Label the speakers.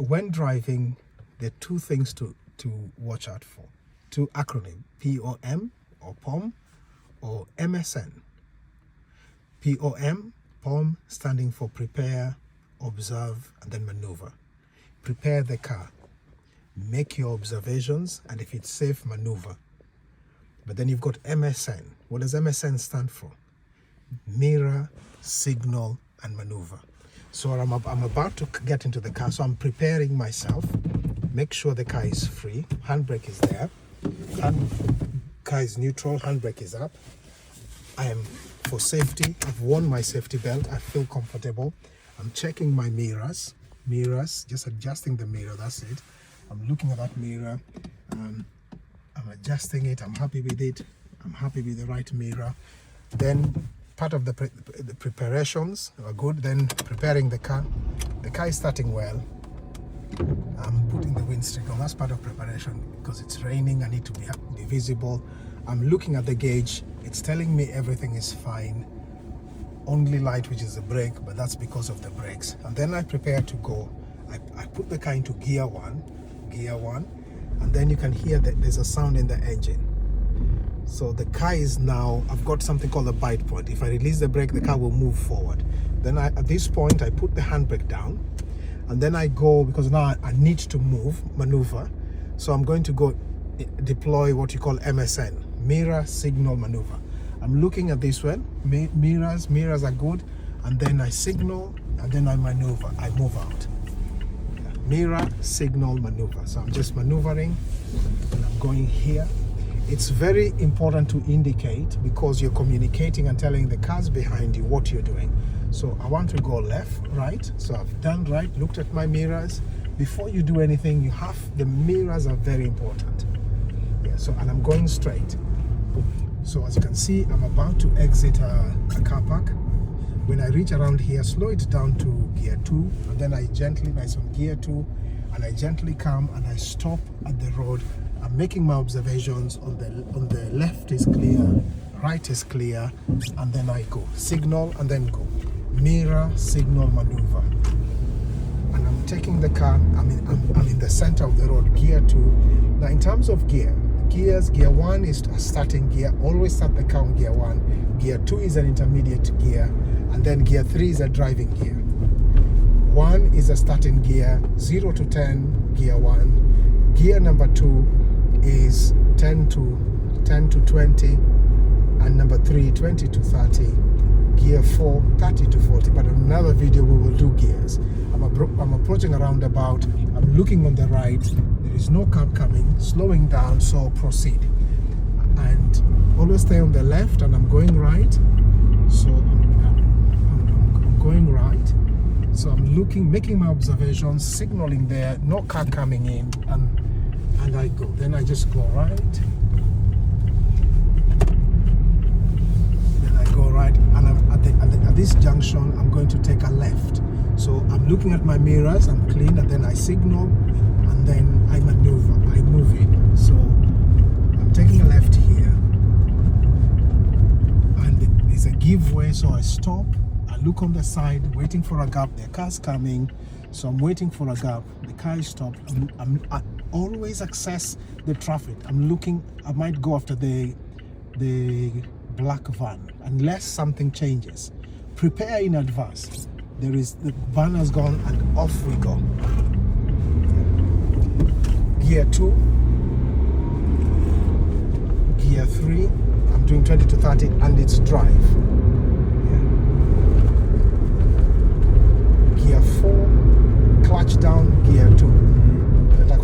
Speaker 1: when driving, there are two things to watch out for. Two acronyms, POM or POM or MSN. POM standing for prepare, observe, and then maneuver. Prepare the car, make your observations, and if it's safe, maneuver. But then you've got MSN. What does MSN stand for? Mirror, signal, and maneuver. So I'm about to get into the car, so I'm preparing myself. Make sure the car is free. Handbrake is there. Car is neutral. Handbrake is up. I am for safety. I've worn my safety belt. I feel comfortable. I'm checking my mirrors. Just adjusting the mirror. That's it. I'm looking at that mirror. I'm adjusting it. I'm happy with it. I'm happy with the right mirror. Then part of the preparations are good. Then preparing the car. The car is starting well. I'm putting the windscreen on. That's part of preparation because it's raining. I need to be visible. I'm looking at the gauge. It's telling me everything is fine. Only light, which is the brake, but that's because of the brakes. And then I prepare to go. I put the car into gear one, and then you can hear that there's a sound in the engine. So the car is now, I've got something called a bite point. If I release the brake, the car will move forward. Then at this point, I put the handbrake down, and then I go, because now I need to maneuver. So I'm going to go deploy what you call MSN, mirror, signal, maneuver. I'm looking at this one, mirrors are good, and then I signal, and then I maneuver, I move out. Mirror, signal, maneuver. So I'm just maneuvering, and I'm going here. It's very important to indicate because you're communicating and telling the cars behind you what you're doing. So I want to go left, right. So I've done right, looked at my mirrors. Before you do anything, the mirrors are very important. Yeah, so, and I'm going straight. So as you can see, I'm about to exit a car park. When I reach around here, slow it down to gear 2, and then I gently, nice on gear 2, and I gently come and I stop at the road. I'm making my observations. On the left is clear, right is clear, and then I go. Signal and then go. Mirror, signal, maneuver. And I'm taking the car, I'm in the center of the road, gear 2. Now in terms of gears, gear 1 is a starting gear. Always start the car on gear 1. Gear 2 is an intermediate gear, and then gear 3 is a driving gear. 1 is a starting gear, 0 to 10, gear 1. Gear number 2 is 10 to 20, and number 3, 20 to 30. Gear 4, 30 to 40. But in another video we will do gears. I'm approaching a roundabout. I'm looking on the right. There is no car coming. Slowing down, so proceed. And always stay on the left, and I'm going right. So I'm going right. So I'm looking, making my observations, signaling there, no car coming in, and I go. Then I just go right. Then I go right, and at this junction, I'm going to take a left. So I'm looking at my mirrors, I'm clean, and then I signal, and then I maneuver, I move in. So I'm taking a left here, and there's a give way, so I stop. I look on the side, waiting for a gap. The car's coming, so I'm waiting for a gap. The car is stopped. I always access the traffic. I'm looking. I might go after the black van unless something changes. Prepare in advance. The van has gone, and off we go. Gear 2, gear 3. I'm doing 20 to 30, and it's drive. Gear 4, clutch down, gear 2.